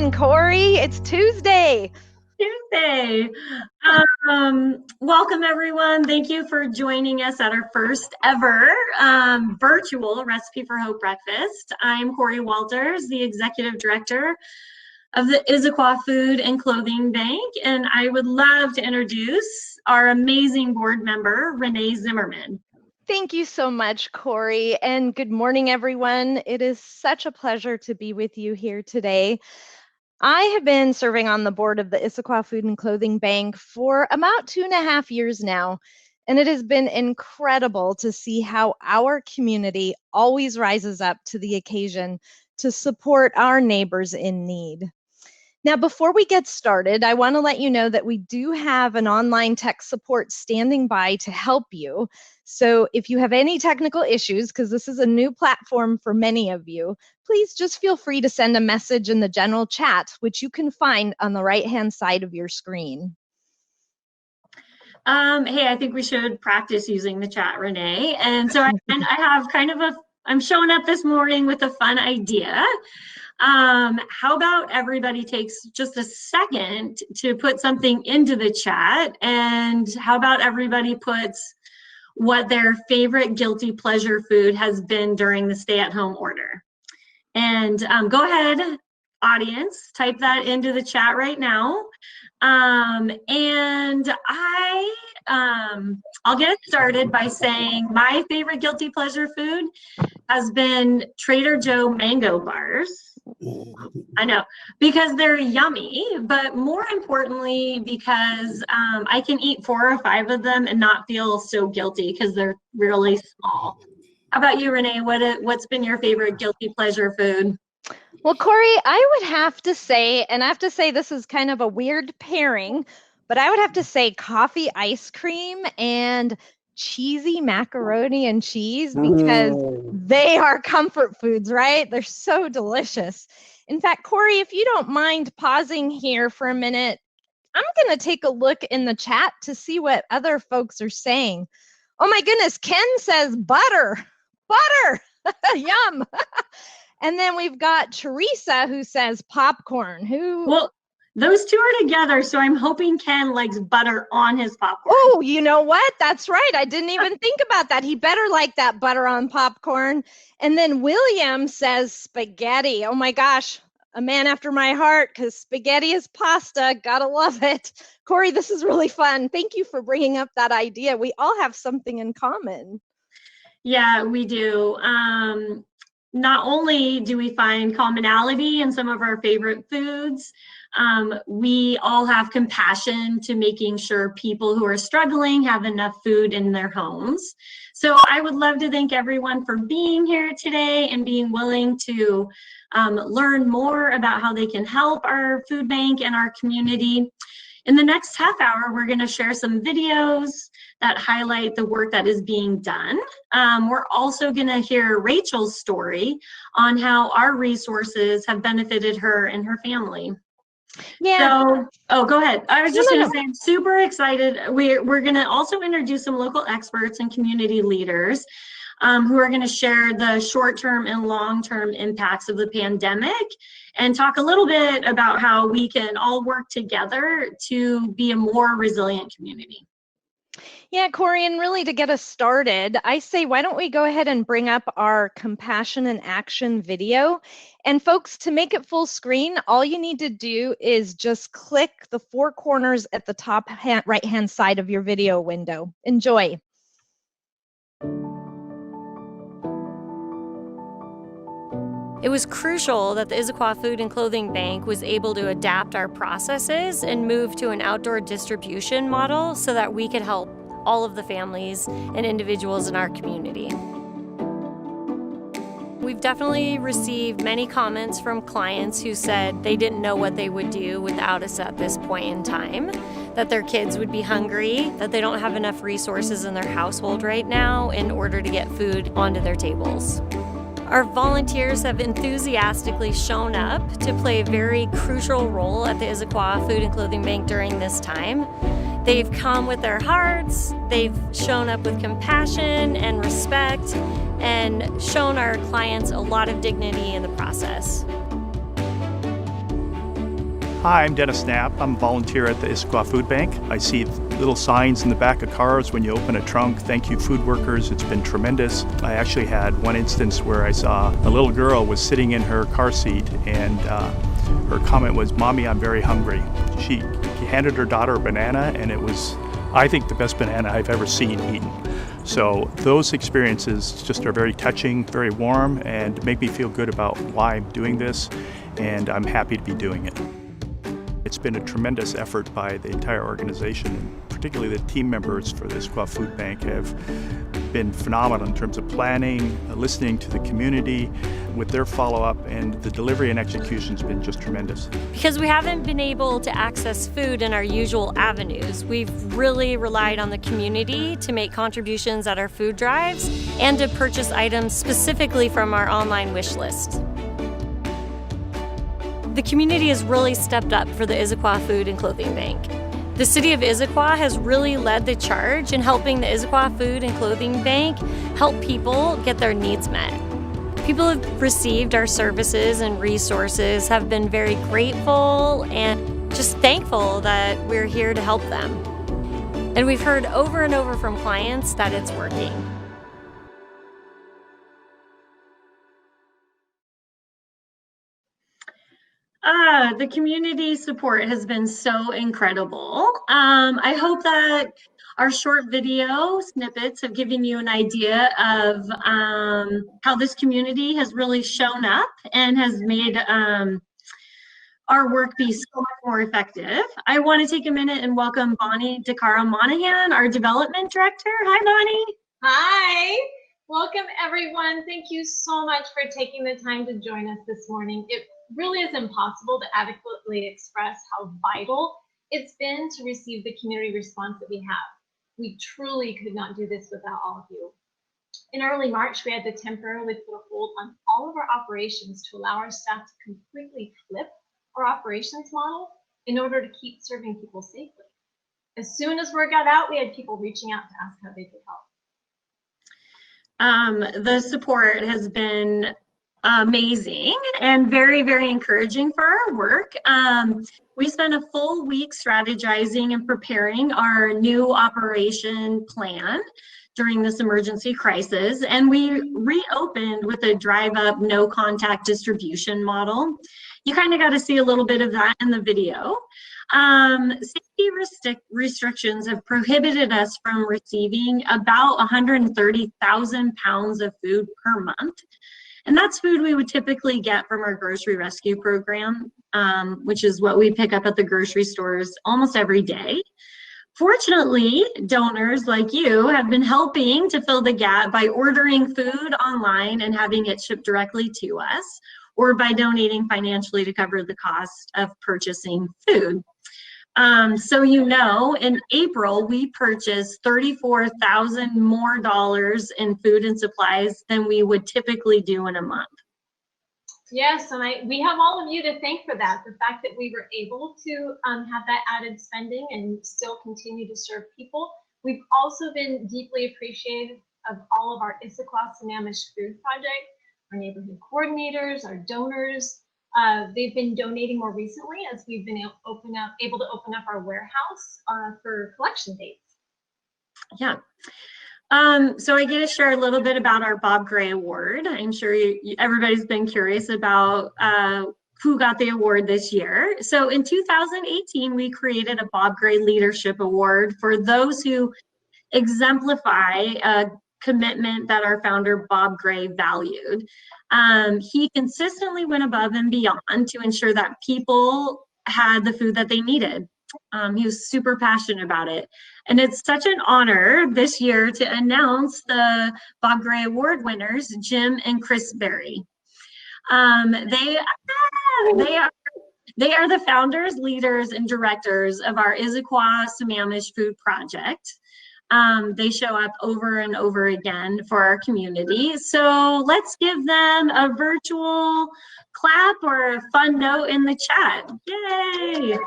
morning, Corey. It's Tuesday. Tuesday. Welcome, everyone. Thank you for joining us at our first ever virtual Recipe for Hope breakfast. I'm Corey Walters, the Executive Director of the Issaquah Food and Clothing Bank, and I would love to introduce our amazing board member, Renee Zimmerman. Thank you so much, Corey, and good morning, everyone. It is such a pleasure to be with you here today. I have been serving on the board of the Issaquah Food and Clothing Bank for about 2.5 years now, and it has been incredible to see how our community always rises up to the occasion to support our neighbors in need. Now, before we get started, I want to let you know that we do have an online tech support standing by to help you. So if you have any technical issues, because this is a new platform for many of you, please just feel free to send a message in the general chat, which you can find on the right-hand side of your screen. Hey, I think we should practice using the chat, Renee. And so I have I'm showing up this morning with a fun idea. How about everybody takes just a second to put something into the chat, and how about everybody puts what their favorite guilty pleasure food has been during the stay-at-home order. And go ahead, audience, type that into the chat right now. And I'll get started by saying my favorite guilty pleasure food has been Trader Joe mango bars. I know, because they're yummy, but more importantly, because I can eat 4 or 5 of them and not feel so guilty because they're really small. How about you, Renee? What's been your favorite guilty pleasure food? Well, Corey, I would have to say, and I have to say this is kind of a weird pairing, but I would have to say coffee ice cream and cheesy macaroni and cheese, because they are comfort foods, right? They're so delicious. In fact, Corey, if you don't mind pausing here for a minute, I'm going to take a look in the chat to see what other folks are saying. Oh my goodness, Ken says butter. Yum. And then we've got Teresa who says popcorn. Well, those two are together, so I'm hoping Ken likes butter on his popcorn. Oh, you know what? That's right. I didn't even think about that. He better like that butter on popcorn. And then William says spaghetti. Oh my gosh, a man after my heart, because spaghetti is pasta. Gotta love it. Corey, this is really fun. Thank you for bringing up that idea. We all have something in common. Yeah, we do. Not only do we find commonality in some of our favorite foods, we all have compassion to making sure people who are struggling have enough food in their homes. So I would love to thank everyone for being here today and being willing to learn more about how they can help our food bank and our community. In the next half hour, we're going to share some videos that highlight the work that is being done. We're also going to hear Rachel's story on how our resources have benefited her and her family. Yeah. So, go ahead. I was just going to say, I'm super excited. We're going to also introduce some local experts and community leaders who are going to share the short-term and long-term impacts of the pandemic and talk a little bit about how we can all work together to be a more resilient community. Yeah, Corey, and really to get us started, I say, why don't we go ahead and bring up our Compassion in Action video? And folks, to make it full screen, all you need to do is just click the 4 corners at the top right-hand side of your video window. Enjoy. It was crucial that the Issaquah Food and Clothing Bank was able to adapt our processes and move to an outdoor distribution model so that we could help all of the families and individuals in our community. We've definitely received many comments from clients who said they didn't know what they would do without us at this point in time, that their kids would be hungry, that they don't have enough resources in their household right now in order to get food onto their tables. Our volunteers have enthusiastically shown up to play a very crucial role at the Issaquah Food and Clothing Bank during this time. They've come with their hearts, they've shown up with compassion and respect, and shown our clients a lot of dignity in the process. Hi, I'm Dennis Knapp. I'm a volunteer at the Issaquah Food Bank. I see little signs in the back of cars when you open a trunk. Thank you, food workers. It's been tremendous. I actually had one instance where I saw a little girl was sitting in her car seat and her comment was, "Mommy, I'm very hungry." She handed her daughter a banana and it was, I think, the best banana I've ever seen eaten. So those experiences just are very touching, very warm, and make me feel good about why I'm doing this, and I'm happy to be doing it. It's been a tremendous effort by the entire organization, and particularly the team members for the Issaquah Food Bank have been phenomenal in terms of planning, listening to the community with their follow-up, and the delivery and execution has been just tremendous. Because we haven't been able to access food in our usual avenues, we've really relied on the community to make contributions at our food drives and to purchase items specifically from our online wish list. The community has really stepped up for the Issaquah Food and Clothing Bank. The city of Issaquah has really led the charge in helping the Issaquah Food and Clothing Bank help people get their needs met. People who have received our services and resources have been very grateful and just thankful that we're here to help them. And we've heard over and over from clients that it's working. The community support has been so incredible. I hope that our short video snippets have given you an idea of how this community has really shown up and has made our work be so much more effective. I want to take a minute and welcome Bonnie DeCaro Monahan, our development director. Hi, Bonnie. Hi. Welcome, everyone. Thank you so much for taking the time to join us this morning. It really is impossible to adequately express how vital it's been to receive the community response that we have. We truly could not do this without all of you. In early March, we had to temporarily put a hold on all of our operations to allow our staff to completely flip our operations model in order to keep serving people safely. As soon as word got out, we had people reaching out to ask how they could help. The support has been amazing and very, very encouraging for our work. We spent a full week strategizing and preparing our new operation plan during this emergency crisis, and we reopened with a drive-up, no-contact distribution model. You kind of got to see a little bit of that in the video. Safety restrictions have prohibited us from receiving about 130,000 pounds of food per month. And that's food we would typically get from our grocery rescue program, which is what we pick up at the grocery stores almost every day. Fortunately, donors like you have been helping to fill the gap by ordering food online and having it shipped directly to us, or by donating financially to cover the cost of purchasing food. So you know, in April, we purchased $34,000 more in food and supplies than we would typically do in a month. Yes, and we have all of you to thank for that. The fact that we were able to have that added spending and still continue to serve people. We've also been deeply appreciative of all of our Issaquah Sammamish Food Project, our neighborhood coordinators, our donors. They've been donating more recently as we've been able to open up our warehouse for collection dates. Yeah. So I get to share a little bit about our Bob Gray Award. I'm sure everybody's been curious about who got the award this year. So in 2018, we created a Bob Gray Leadership Award for those who exemplify a commitment that our founder Bob Gray valued. He consistently went above and beyond to ensure that people had the food that they needed. He was super passionate about it. And it's such an honor this year to announce the Bob Gray Award winners, Jim and Chris Berry. They are the founders, leaders, and directors of our Issaquah Sammamish Food Project. They show up over and over again for our community. So let's give them a virtual clap or a fun note in the chat. Yay!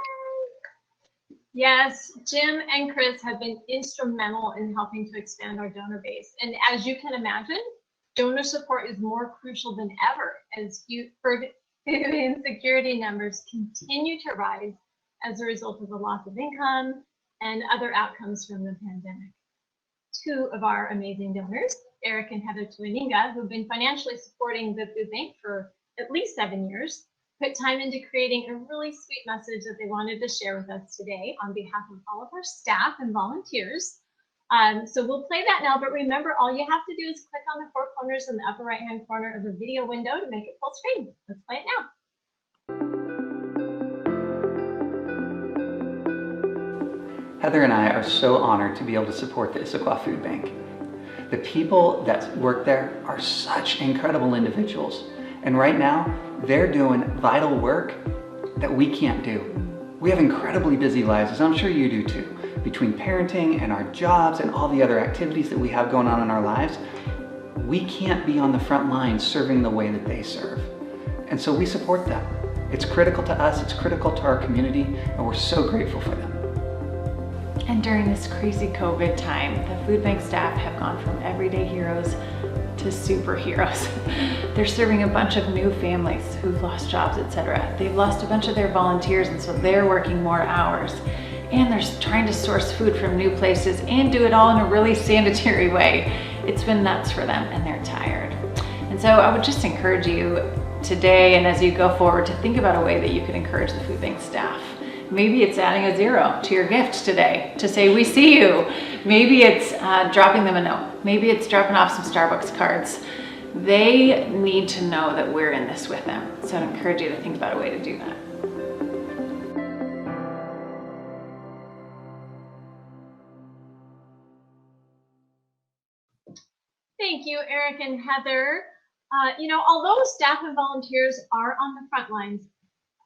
Yes, Jim and Chris have been instrumental in helping to expand our donor base. And as you can imagine, donor support is more crucial than ever. food insecurity numbers continue to rise as a result of the loss of income and other outcomes from the pandemic. Two of our amazing donors, Eric and Heather Tuaninga, who've been financially supporting the food bank for at least 7 years, put time into creating a really sweet message that they wanted to share with us today on behalf of all of our staff and volunteers. So we'll play that now, but remember, all you have to do is click on the four corners in the upper right-hand corner of the video window to make it full screen. Let's play it now. Heather and I are so honored to be able to support the Issaquah Food Bank. The people that work there are such incredible individuals, and right now they're doing vital work that we can't do. We have incredibly busy lives, as I'm sure you do too. Between parenting and our jobs and all the other activities that we have going on in our lives, we can't be on the front lines serving the way that they serve. And so we support them. It's critical to us, it's critical to our community, and we're so grateful for them. And during this crazy COVID time, the food bank staff have gone from everyday heroes to superheroes. They're serving a bunch of new families who've lost jobs, etc. They've lost a bunch of their volunteers, and so they're working more hours. And they're trying to source food from new places and do it all in a really sanitary way. It's been nuts for them, and they're tired. And so I would just encourage you today, and as you go forward, to think about a way that you can encourage the food bank staff. Maybe it's adding a 0 to your gift today to say, we see you. Maybe it's dropping them a note. Maybe it's dropping off some Starbucks cards. They need to know that we're in this with them. So I'd encourage you to think about a way to do that. Thank you, Eric and Heather. Although staff and volunteers are on the front lines,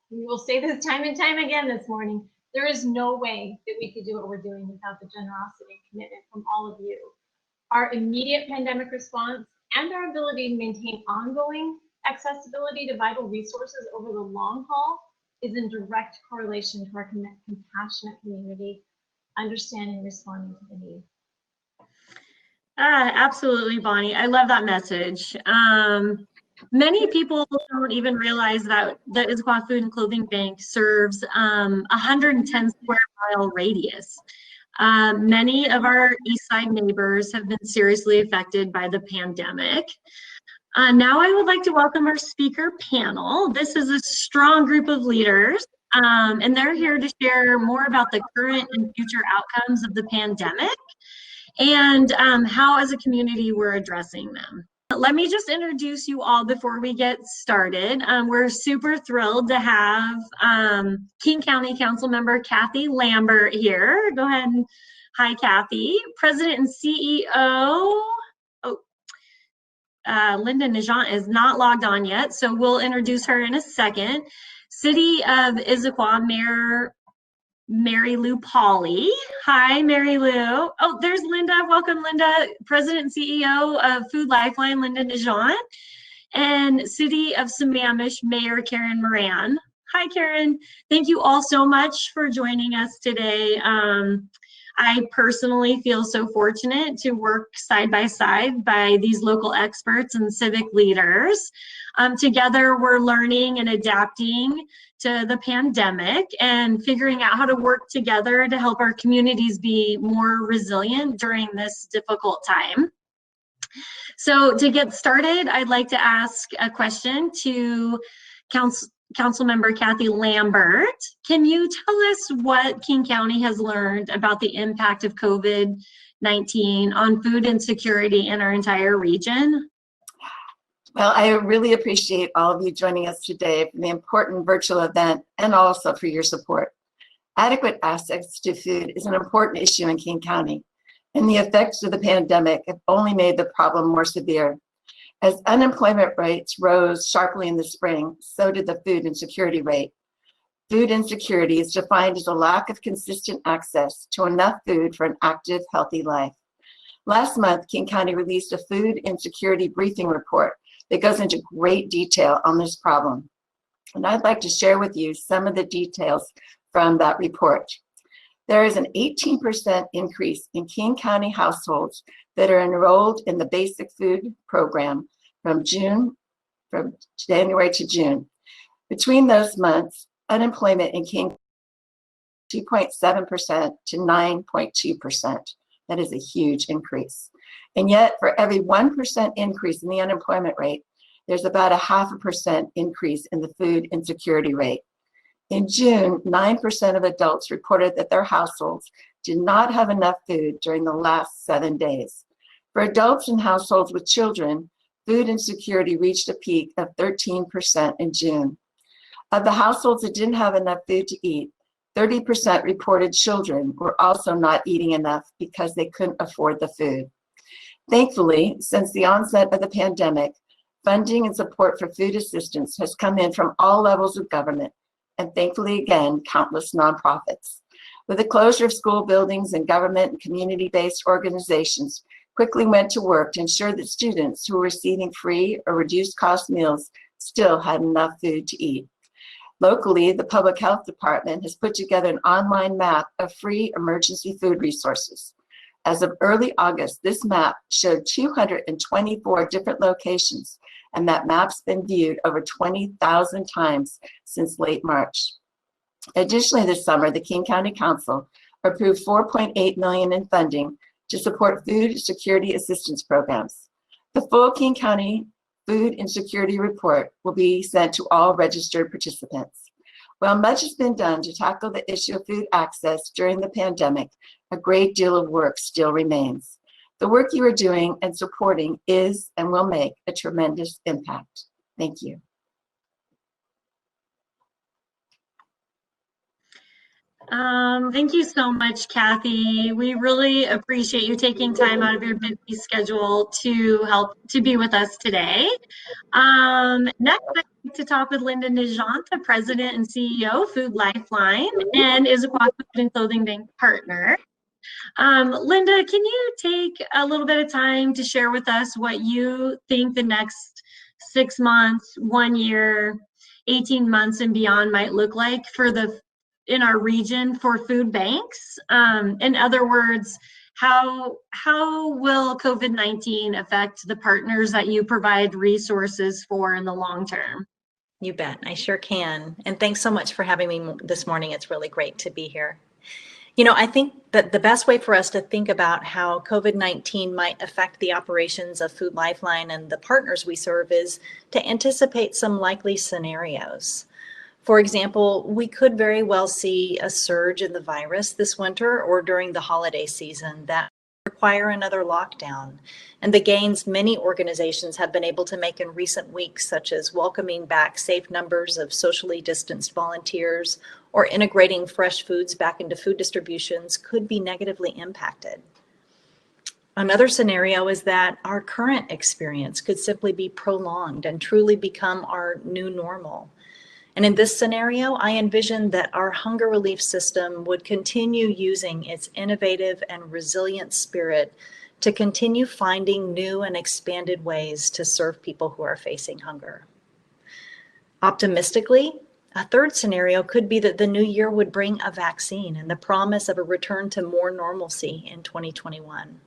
we will say this time and time again this morning, there is no way that we could do what we're doing without the generosity and commitment from all of you. Our immediate pandemic response and our ability to maintain ongoing accessibility to vital resources over the long haul is in direct correlation to our compassionate community, understanding and responding to the need. Absolutely, Bonnie. I love that message. Many people don't even realize that the Issaquah Food and Clothing Bank serves 110 square mile radius. Many of our East Side neighbors have been seriously affected by the pandemic. Now I would like to welcome our speaker panel. This is a strong group of leaders, and they're here to share more about the current and future outcomes of the pandemic and how as a community we're addressing them. Let me just introduce you all before we get started. We're super thrilled to have King County Council Member Kathy Lambert here. Go ahead and hi, Kathy. President and CEO, Linda Nijant is not logged on yet, so we'll introduce her in a second. City of Issaquah Mayor Mary Lou Pauley. Hi, Mary Lou. Oh, there's Linda. Welcome, Linda. President and CEO of Food Lifeline, Linda Nijant. And City of Sammamish Mayor Karen Moran. Hi, Karen. Thank you all so much for joining us today. I personally feel so fortunate to work side by side by these local experts and civic leaders. Together, we're learning and adapting to the pandemic and figuring out how to work together to help our communities be more resilient during this difficult time. So to get started, I'd like to ask a question to Councilmember Kathy Lambert. Can you tell us what King County has learned about the impact of COVID-19 on food insecurity in our entire region? Well, I really appreciate all of you joining us today for the important virtual event and also for your support. Adequate access to food is an important issue in King County, and the effects of the pandemic have only made the problem more severe. As unemployment rates rose sharply in the spring, so did the food insecurity rate. Food insecurity is defined as a lack of consistent access to enough food for an active, healthy life. Last month, King County released a food insecurity briefing report that goes into great detail on this problem. And I'd like to share with you some of the details from that report. There is an 18% increase in King County households that are enrolled in the basic food program from January to June. Between those months, unemployment in King 2.7% to 9.2%. That is a huge increase. And yet, for every 1% increase in the unemployment rate, there's about a 0.5% increase in the food insecurity rate. In June, 9% of adults reported that their households did not have enough food during the last 7 days. For adults in households with children, food insecurity reached a peak of 13% in June. Of the households that didn't have enough food to eat, 30% reported children were also not eating enough because they couldn't afford the food. Thankfully, since the onset of the pandemic, funding and support for food assistance has come in from all levels of government, and thankfully again, countless nonprofits. With the closure of school buildings, and government and community-based organizations quickly went to work to ensure that students who were receiving free or reduced cost meals still had enough food to eat. Locally, the Public Health Department has put together an online map of free emergency food resources. As of early August, this map showed 224 different locations, and that map's been viewed over 20,000 times since late March. Additionally, this summer, the King County Council approved $4.8 million in funding to support food security assistance programs. The full King County Food Insecurity Report will be sent to all registered participants. While much has been done to tackle the issue of food access during the pandemic, a great deal of work still remains. The work you are doing and supporting is and will make a tremendous impact. Thank you. Thank you so much, Kathy. We really appreciate you taking time out of your busy schedule to help to be with us today. Next, I'd like to talk with Linda Nijant, the President and CEO, Food Lifeline, and Issaquah Food and Clothing Bank partner. Linda, can you take a little bit of time to share with us what you think the next 6 months, 1 year, 18 months and beyond might look like in our region for food banks? In other words, how will COVID-19 affect the partners that you provide resources for in the long term? You bet, I sure can. And thanks so much for having me this morning. It's really great to be here. You know, I think that the best way for us to think about how COVID-19 might affect the operations of Food Lifeline and the partners we serve is to anticipate some likely scenarios. For example, we could very well see a surge in the virus this winter or during the holiday season that require another lockdown. And the gains many organizations have been able to make in recent weeks, such as welcoming back safe numbers of socially distanced volunteers or integrating fresh foods back into food distributions, could be negatively impacted. Another scenario is that our current experience could simply be prolonged and truly become our new normal. And in this scenario, I envision that our hunger relief system would continue using its innovative and resilient spirit to continue finding new and expanded ways to serve people who are facing hunger. Optimistically, a third scenario could be that the new year would bring a vaccine and the promise of a return to more normalcy in 2021.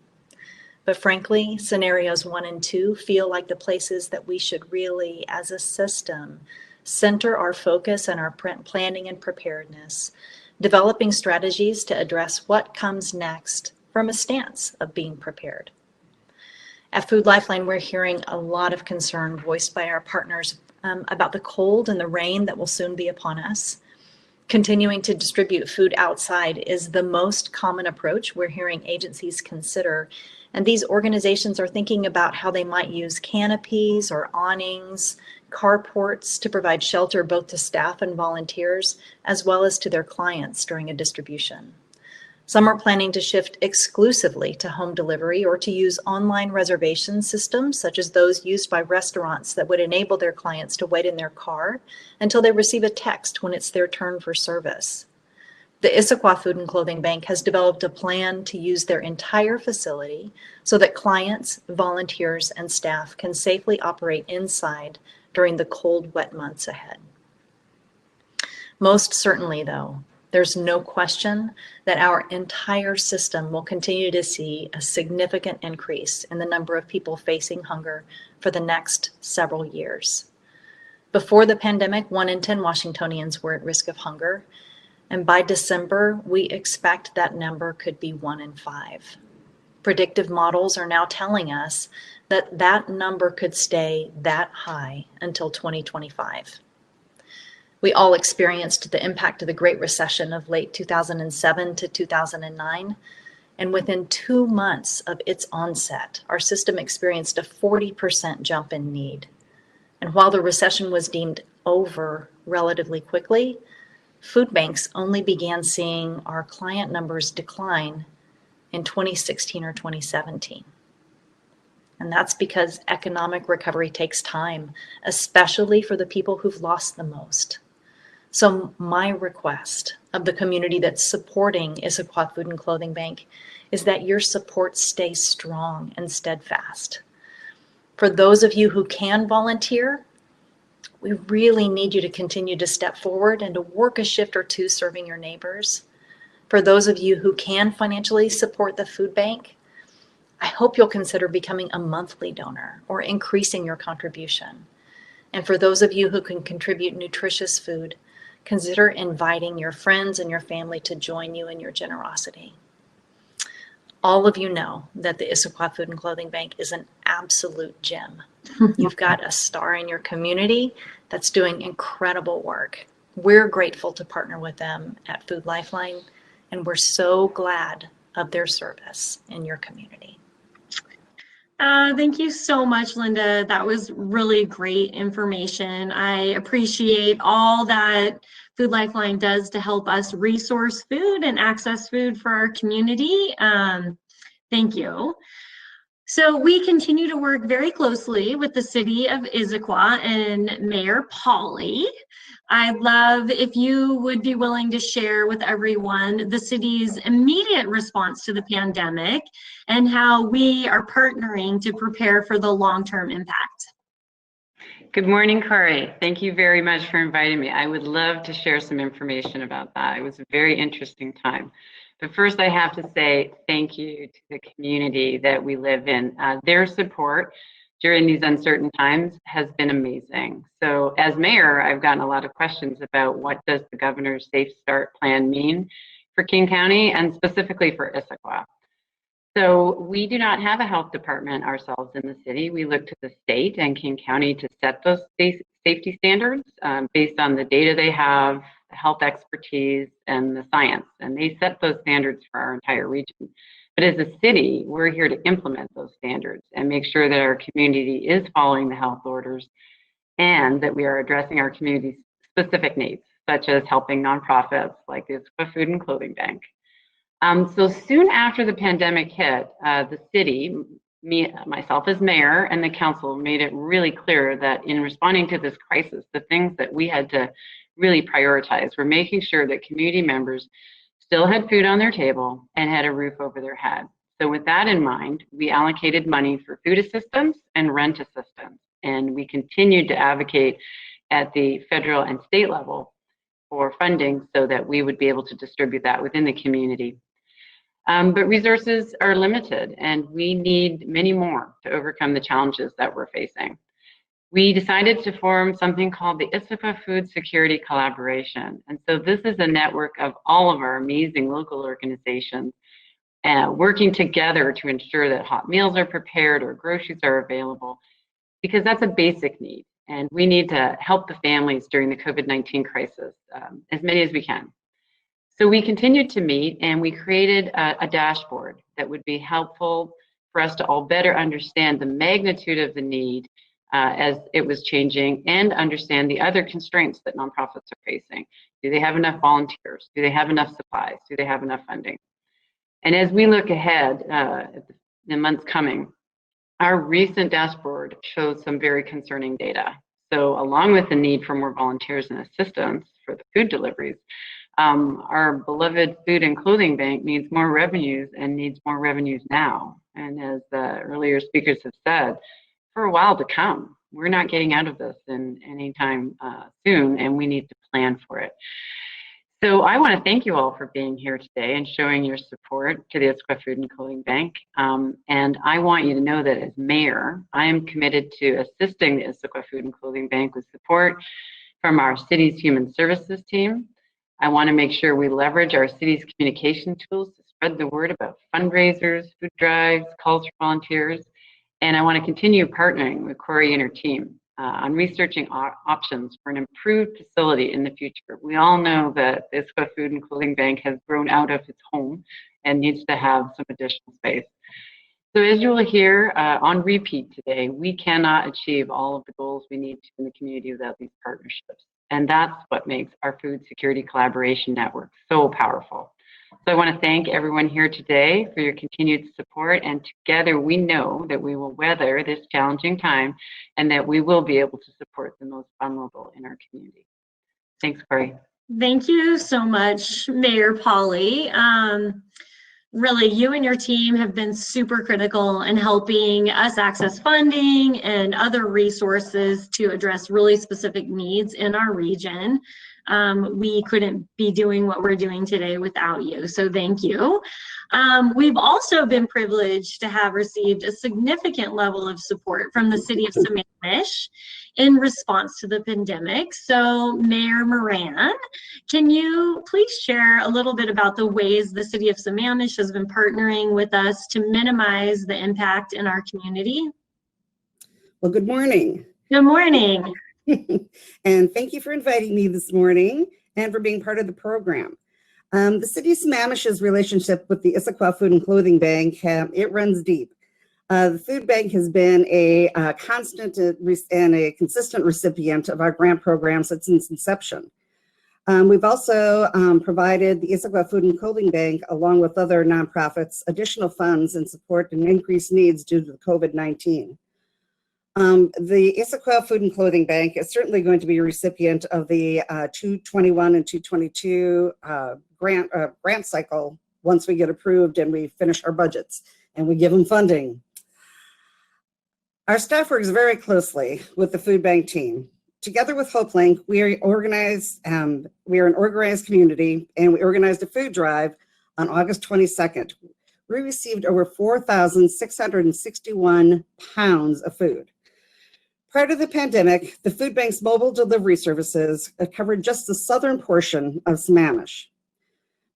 But frankly, scenarios 1 and 2 feel like the places that we should really, as a system, center our focus and our planning and preparedness, developing strategies to address what comes next from a stance of being prepared. At Food Lifeline, we're hearing a lot of concern voiced by our partners about the cold and the rain that will soon be upon us. Continuing to distribute food outside is the most common approach we're hearing agencies consider. And these organizations are thinking about how they might use canopies or awnings, carports to provide shelter both to staff and volunteers, as well as to their clients during a distribution. Some are planning to shift exclusively to home delivery or to use online reservation systems, such as those used by restaurants that would enable their clients to wait in their car until they receive a text when it's their turn for service. The Issaquah Food and Clothing Bank has developed a plan to use their entire facility so that clients, volunteers, and staff can safely operate inside during the cold, wet months ahead. Most certainly, though, there's no question that our entire system will continue to see a significant increase in the number of people facing hunger for the next several years. Before the pandemic, 1 in 10 Washingtonians were at risk of hunger. And by December, we expect that number could be 1 in 5. Predictive models are now telling us that that number could stay that high until 2025. We all experienced the impact of the Great Recession of late 2007 to 2009. And within 2 months of its onset, our system experienced a 40% jump in need. And while the recession was deemed over relatively quickly, food banks only began seeing our client numbers decline in 2016 or 2017. And that's because economic recovery takes time, especially for the people who've lost the most. So my request of the community that's supporting Issaquah Food and Clothing Bank is that your support stays strong and steadfast. For those of you who can volunteer, we really need you to continue to step forward and to work a shift or two serving your neighbors. For those of you who can financially support the food bank, I hope you'll consider becoming a monthly donor or increasing your contribution. And for those of you who can contribute nutritious food, consider inviting your friends and your family to join you in your generosity. All of you know that the Issaquah Food and Clothing Bank is an absolute gem. You've got a star in your community that's doing incredible work. We're grateful to partner with them at Food Lifeline, and we're so glad of their service in your community. Thank you so much, Linda. That was really great information. I appreciate all that Food Lifeline does to help us resource food and access food for our community. Thank you. So we continue to work very closely with the City of Issaquah and Mayor Polly. I'd love if you would be willing to share with everyone the city's immediate response to the pandemic and how we are partnering to prepare for the long-term impact. Good morning, Corey. Thank you very much for inviting me. I would love to share some information about that. It was a very interesting time. But first, I have to say thank you to the community that we live in. Their support during these uncertain times has been amazing. So as mayor, I've gotten a lot of questions about what does the governor's Safe Start plan mean for King County and specifically for Issaquah. So we do not have a health department ourselves in the city. We look to the state and King County to set those safety standards based on the data they have, the health expertise, and the science. And they set those standards for our entire region. But as a city, we're here to implement those standards and make sure that our community is following the health orders and that we are addressing our community's specific needs, such as helping nonprofits like the Issaquah Food and Clothing Bank. So soon after the pandemic hit, the city, myself as mayor, and the council made it really clear that in responding to this crisis, the things that we had to really prioritize were making sure that community members still had food on their table and had a roof over their head. So with that in mind, we allocated money for food assistance and rent assistance, and we continued to advocate at the federal and state level for funding so that we would be able to distribute that within the community. But resources are limited, and we need many more to overcome the challenges that we're facing. We decided to form something called the Issaquah Food Security Collaboration. And so this is a network of all of our amazing local organizations working together to ensure that hot meals are prepared or groceries are available, because that's a basic need. And we need to help the families during the COVID-19 crisis, as many as we can. So we continued to meet and we created a dashboard that would be helpful for us to all better understand the magnitude of the need as it was changing and understand the other constraints that nonprofits are facing. Do they have enough volunteers? Do they have enough supplies? Do they have enough funding? And as we look ahead the months coming, our recent dashboard shows some very concerning data. So along with the need for more volunteers and assistance for the food deliveries, our beloved Food and Clothing Bank needs more revenues and needs more revenues now. And as the earlier speakers have said, for a while to come. We're not getting out of this in any time soon, and we need to plan for it. So I want to thank you all for being here today and showing your support to the Issaquah Food and Clothing Bank. And I want you to know that as mayor, I am committed to assisting the Issaquah Food and Clothing Bank with support from our city's human services team. I want to make sure we leverage our city's communication tools to spread the word about fundraisers, food drives, calls for volunteers. And I want to continue partnering with Corey and her team on researching options for an improved facility in the future. We all know that the Issaquah Food and Clothing Bank has grown out of its home and needs to have some additional space. So as you will hear on repeat today, we cannot achieve all of the goals we need to in the community without these partnerships. And that's what makes our food security collaboration network so powerful. So I want to thank everyone here today for your continued support, and together we know that we will weather this challenging time and that we will be able to support the most vulnerable in our community. Thanks, Corey. Thank you so much, Mayor Polly. Really, you and your team have been super critical in helping us access funding and other resources to address really specific needs in our region. We couldn't be doing what we're doing today without you, so thank you. We've also been privileged to have received a significant level of support from the City of Sammamish in response to the pandemic. So Mayor Moran, can you please share a little bit about the ways the City of Sammamish has been partnering with us to minimize the impact in our community? Well, good morning. Good morning. And thank you for inviting me this morning and for being part of the program. The City of Sammamish's relationship with the Issaquah Food and Clothing Bank, it runs deep. The food bank has been a constant and a consistent recipient of our grant program since its inception. We've also provided the Issaquah Food and Clothing Bank, along with other nonprofits, additional funds and support and increased needs due to COVID-19. The Issaquah Food and Clothing Bank is certainly going to be a recipient of the 221 and 222 grant cycle once we get approved and we finish our budgets and we give them funding. Our staff works very closely with the food bank team. Together with HopeLink, we are an organized community, and we organized a food drive on August 22nd. We received over 4,661 pounds of food. Prior to the pandemic, the food bank's mobile delivery services covered just the southern portion of Sammamish.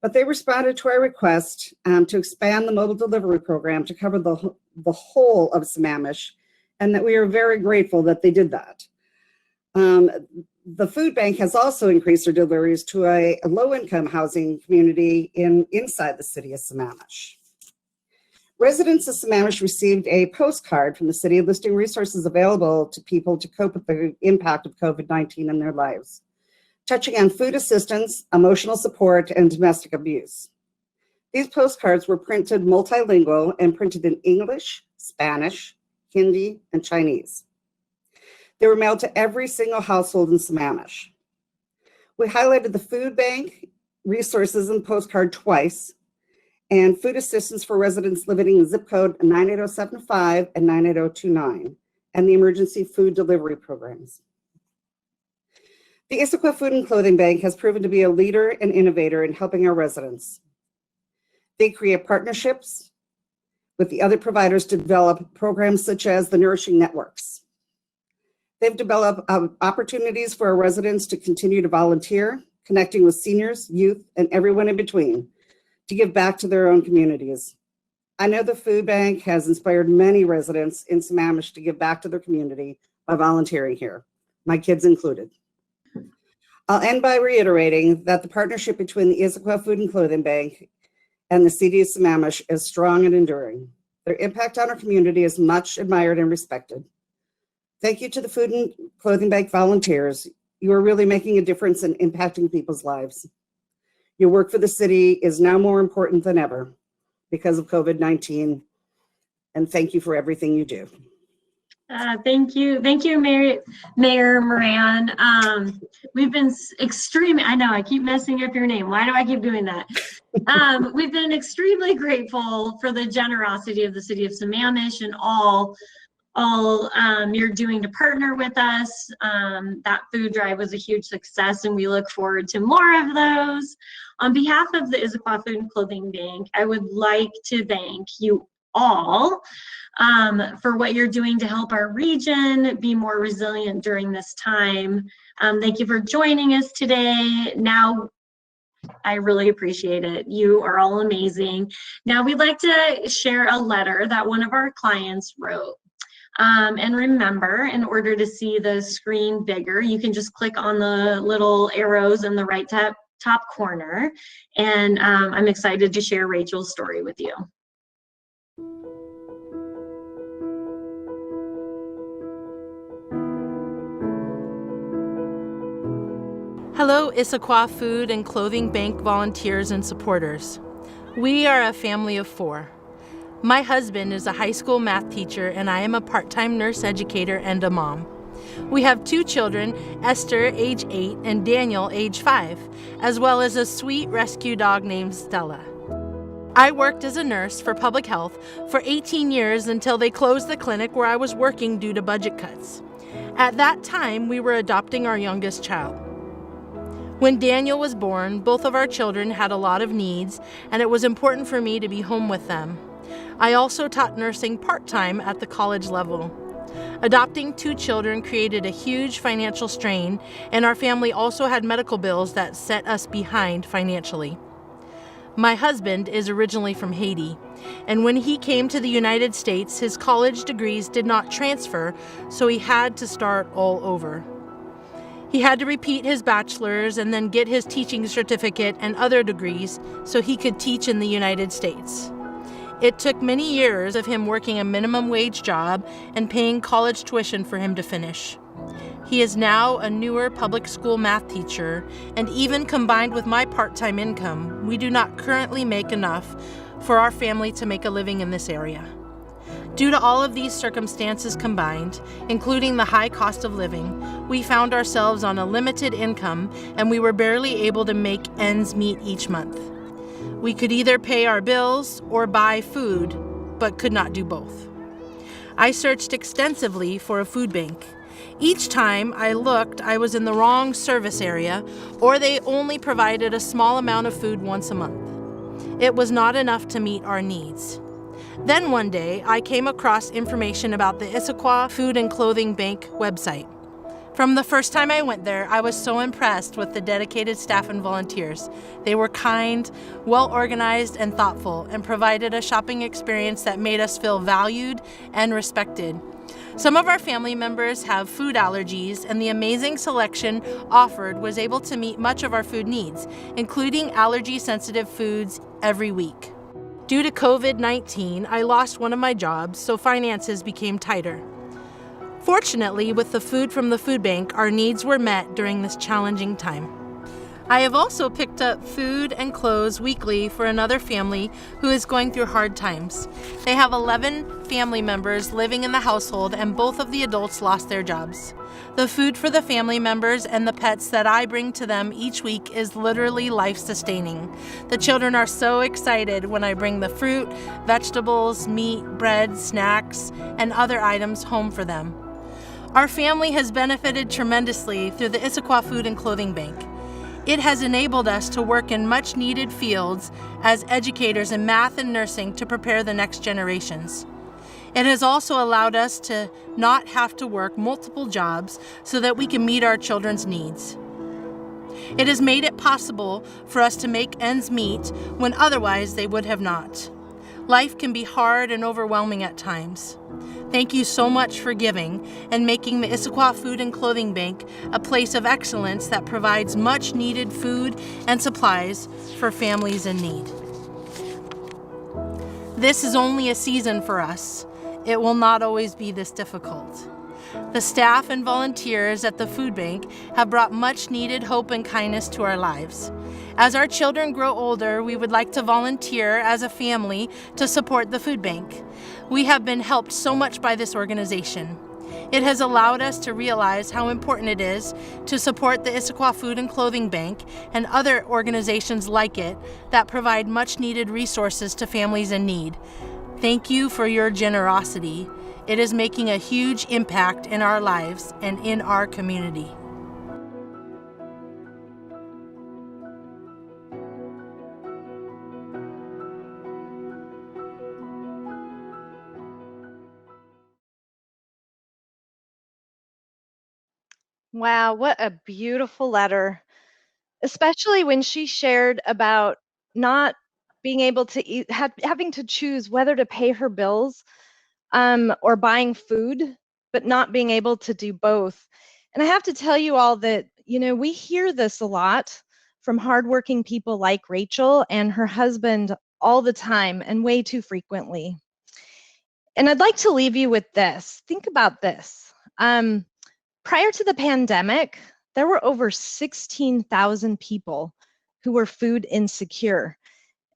But they responded to our request to expand the mobile delivery program to cover the whole of Sammamish, and that we are very grateful that they did that. The food bank has also increased their deliveries to a low-income housing community inside the city of Sammamish. Residents of Sammamish received a postcard from the city listing resources available to people to cope with the impact of COVID-19 in their lives, touching on food assistance, emotional support, and domestic abuse. These postcards were printed multilingual and printed in English, Spanish, Hindi, and Chinese. They were mailed to every single household in Sammamish. We highlighted the food bank resources in the postcard twice, and food assistance for residents living in zip code 98075 and 98029, and the emergency food delivery programs. The Issaquah Food and Clothing Bank has proven to be a leader and innovator in helping our residents. They create partnerships with the other providers to develop programs such as the Nourishing Networks. They've developed opportunities for our residents to continue to volunteer, connecting with seniors, youth, and everyone in between, to give back to their own communities. I know the food bank has inspired many residents in Sammamish to give back to their community by volunteering here, my kids included. I'll end by reiterating that the partnership between the Issaquah Food and Clothing Bank and the city of Sammamish is strong and enduring. Their impact on our community is much admired and respected. Thank you to the Food and Clothing Bank volunteers. You are really making a difference in impacting people's lives. Your work for the city is now more important than ever because of COVID-19, and thank you for everything you do. Thank you, Mayor Moran. We've been I know I keep messing up your name. Why do I keep doing that? We've been extremely grateful for the generosity of the city of Sammamish and all all you're doing to partner with us. That food drive was a huge success, and we look forward to more of those. On behalf of the Issaquah Food and Clothing Bank, I would like to thank you all for what you're doing to help our region be more resilient during this time. Thank you for joining us today. Now, I really appreciate it. You are all amazing. Now we'd like to share a letter that one of our clients wrote. And remember, in order to see the screen bigger, you can just click on the little arrows in the right top corner. And I'm excited to share Rachel's story with you. Hello, Issaquah Food and Clothing Bank volunteers and supporters. We are a family of 4. My husband is a high school math teacher, and I am a part-time nurse educator and a mom. We have 2 children, Esther, age 8, and Daniel, age 5, as well as a sweet rescue dog named Stella. I worked as a nurse for public health for 18 years until they closed the clinic where I was working due to budget cuts. At that time, we were adopting our youngest child. When Daniel was born, both of our children had a lot of needs, and it was important for me to be home with them. I also taught nursing part-time at the college level. Adopting 2 children created a huge financial strain, and our family also had medical bills that set us behind financially. My husband is originally from Haiti, and when he came to the United States, his college degrees did not transfer, so he had to start all over. He had to repeat his bachelor's and then get his teaching certificate and other degrees so he could teach in the United States. It took many years of him working a minimum wage job and paying college tuition for him to finish. He is now a newer public school math teacher, and even combined with my part-time income, we do not currently make enough for our family to make a living in this area. Due to all of these circumstances combined, including the high cost of living, we found ourselves on a limited income, and we were barely able to make ends meet each month. We could either pay our bills or buy food, but could not do both. I searched extensively for a food bank. Each time I looked, I was in the wrong service area, or they only provided a small amount of food once a month. It was not enough to meet our needs. Then one day, I came across information about the Issaquah Food and Clothing Bank website. From the first time I went there, I was so impressed with the dedicated staff and volunteers. They were kind, well-organized, and thoughtful, and provided a shopping experience that made us feel valued and respected. Some of our family members have food allergies, and the amazing selection offered was able to meet much of our food needs, including allergy-sensitive foods every week. Due to COVID-19, I lost one of my jobs, so finances became tighter. Fortunately, with the food from the food bank, our needs were met during this challenging time. I have also picked up food and clothes weekly for another family who is going through hard times. They have 11 family members living in the household, and both of the adults lost their jobs. The food for the family members and the pets that I bring to them each week is literally life-sustaining. The children are so excited when I bring the fruit, vegetables, meat, bread, snacks, and other items home for them. Our family has benefited tremendously through the Issaquah Food and Clothing Bank. It has enabled us to work in much-needed fields as educators in math and nursing to prepare the next generations. It has also allowed us to not have to work multiple jobs so that we can meet our children's needs. It has made it possible for us to make ends meet when otherwise they would have not. Life can be hard and overwhelming at times. Thank you so much for giving and making the Issaquah Food and Clothing Bank a place of excellence that provides much needed food and supplies for families in need. This is only a season for us. It will not always be this difficult. The staff and volunteers at the food bank have brought much needed hope and kindness to our lives. As our children grow older, we would like to volunteer as a family to support the food bank. We have been helped so much by this organization. It has allowed us to realize how important it is to support the Issaquah Food and Clothing Bank and other organizations like it that provide much needed resources to families in need. Thank you for your generosity. It is making a huge impact in our lives and in our community. Wow, what a beautiful letter, especially when she shared about not being able to eat, having to choose whether to pay her bills or buying food, but not being able to do both. And I have to tell you all that, we hear this a lot from hardworking people like Rachel and her husband all the time and way too frequently. And I'd like to leave you with this. Think about this. Prior to the pandemic, there were over 16,000 people who were food insecure.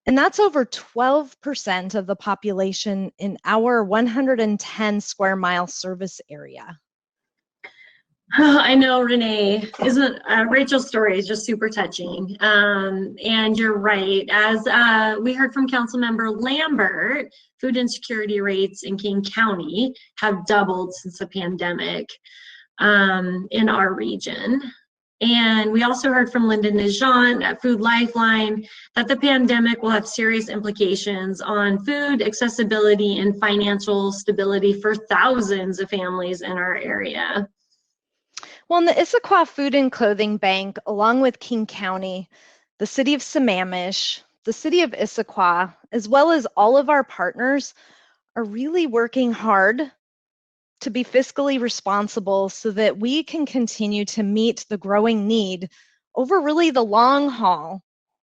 And that's over 12% of the population in our 110 square mile service area. I know, Renee. Isn't Rachel's story is just super touching. And you're right. As we heard from Councilmember Lambert, food insecurity rates in King County have doubled since the pandemic in our region. And we also heard from Linda Nijant at Food Lifeline that the pandemic will have serious implications on food accessibility and financial stability for thousands of families in our area. Well, in the Issaquah Food and Clothing Bank, along with King County, the city of Sammamish, the city of Issaquah, as well as all of our partners, are really working hard to be fiscally responsible so that we can continue to meet the growing need over really the long haul.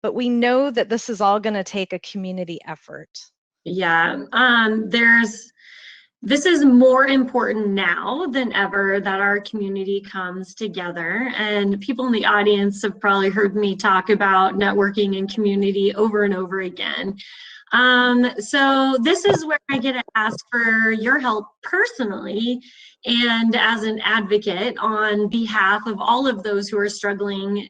But we know that this is all going to take a community effort. Yeah, this is more important now than ever that our community comes together. And people in the audience have probably heard me talk about networking and community over and over again. So this is where I get to ask for your help personally and as an advocate on behalf of all of those who are struggling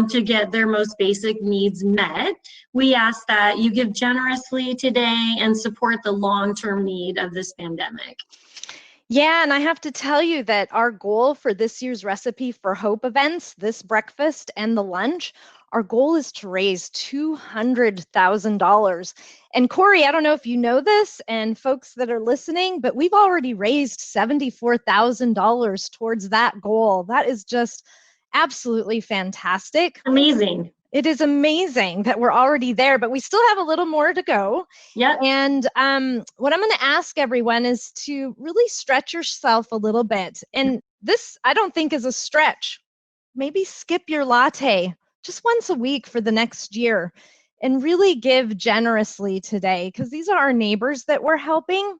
to get their most basic needs met. We ask that you give generously today and support the long-term need of this pandemic. Yeah, and I have to tell you that our goal for this year's Recipe for Hope events, this breakfast and the lunch, our goal is to raise $200,000. And Corey, I don't know if you know this, and folks that are listening, but we've already raised $74,000 towards that goal. That is just absolutely fantastic. Amazing. It is amazing that we're already there, but we still have a little more to go. Yeah. And what I'm going to ask everyone is to really stretch yourself a little bit. And this, I don't think, is a stretch. Maybe skip your latte just once a week for the next year and really give generously today, because these are our neighbors that we're helping.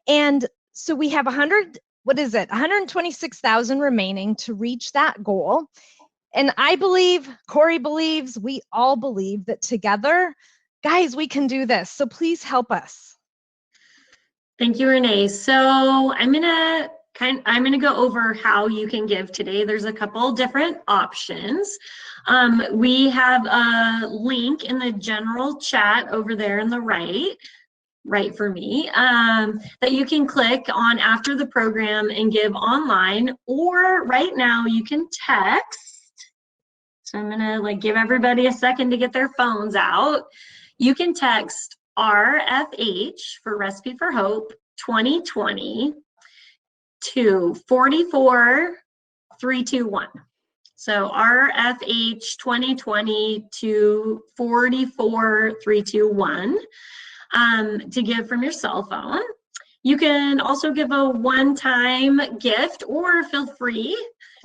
And so we have 126,000 remaining to reach that goal. And I believe, Corey believes, we all believe that together, guys, we can do this. So please help us. Thank you, Renee. So I'm gonna go over how you can give today. There's a couple different options. We have a link in the general chat over there in the right for me, that you can click on after the program and give online, or right now you can text. So I'm gonna give everybody a second to get their phones out. You can text RFH for Recipe for Hope 2020 to 44321. So RFH 2020 to 44321 to give from your cell phone. You can also give a one-time gift, or feel free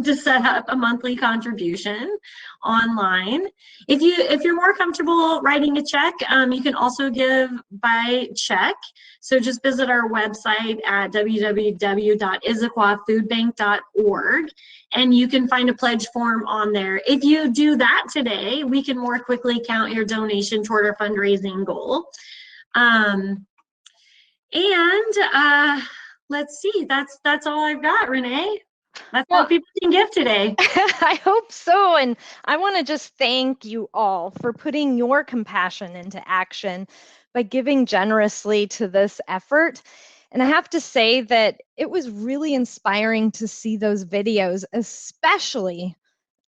to set up a monthly contribution online. If you're more comfortable writing a check, you can also give by check. So just visit our website at www.issaquahfoodbank.org, and you can find a pledge form on there. If you do that today, we can more quickly count your donation toward our fundraising goal. Let's see, that's all I've got, Renee. That's all people can give today. I hope so. And I want to just thank you all for putting your compassion into action by giving generously to this effort. And I have to say that it was really inspiring to see those videos,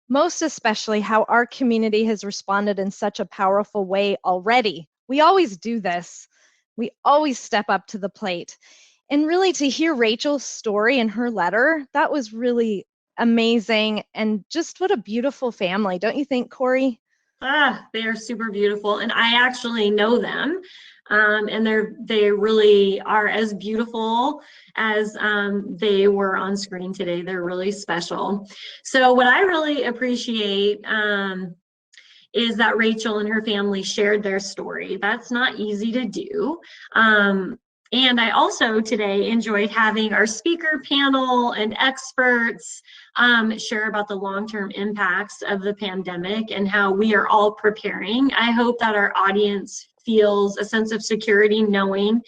most especially how our community has responded in such a powerful way already. We always do this. We always step up to the plate. And really to hear Rachel's story in her letter, that was really amazing. And just what a beautiful family, don't you think, Corey? They are super beautiful, and I actually know them, and they really are as beautiful as they were on screen today. They're really special. So what I really appreciate is that Rachel and her family shared their story. That's not easy to do. And I also today enjoyed having our speaker panel and experts share about the long-term impacts of the pandemic and how we are all preparing. I hope that our audience feels a sense of security knowing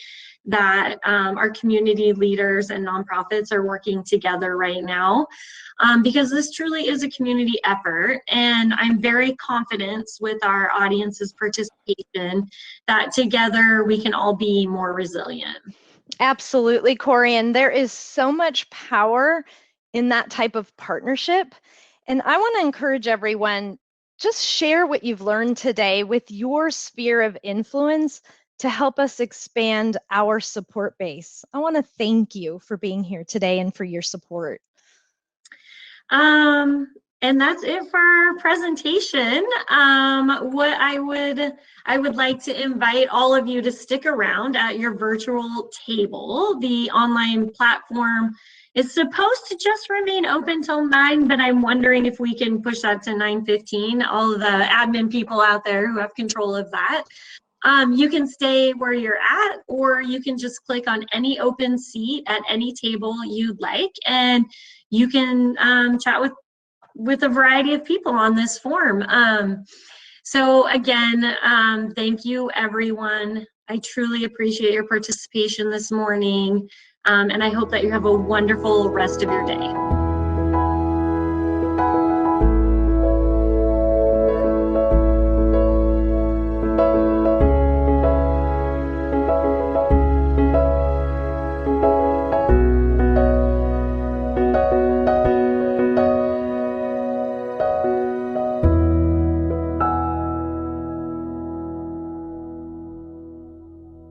that our community leaders and nonprofits are working together right now, because this truly is a community effort. And I'm very confident with our audience's participation that together we can all be more resilient. Absolutely, Corey. And there is so much power in that type of partnership. And I want to encourage everyone, just share what you've learned today with your sphere of influence to help us expand our support base. I want to thank you for being here today and for your support. And that's it for our presentation. What I would like to invite all of you to stick around at your virtual table. The online platform is supposed to just remain open till 9, but I'm wondering if we can push that to 9:15. All of the admin people out there who have control of that. You can stay where you're at, or you can just click on any open seat at any table you'd like, and you can chat with a variety of people on this form. So again, thank you everyone. I truly appreciate your participation this morning, and I hope that you have a wonderful rest of your day.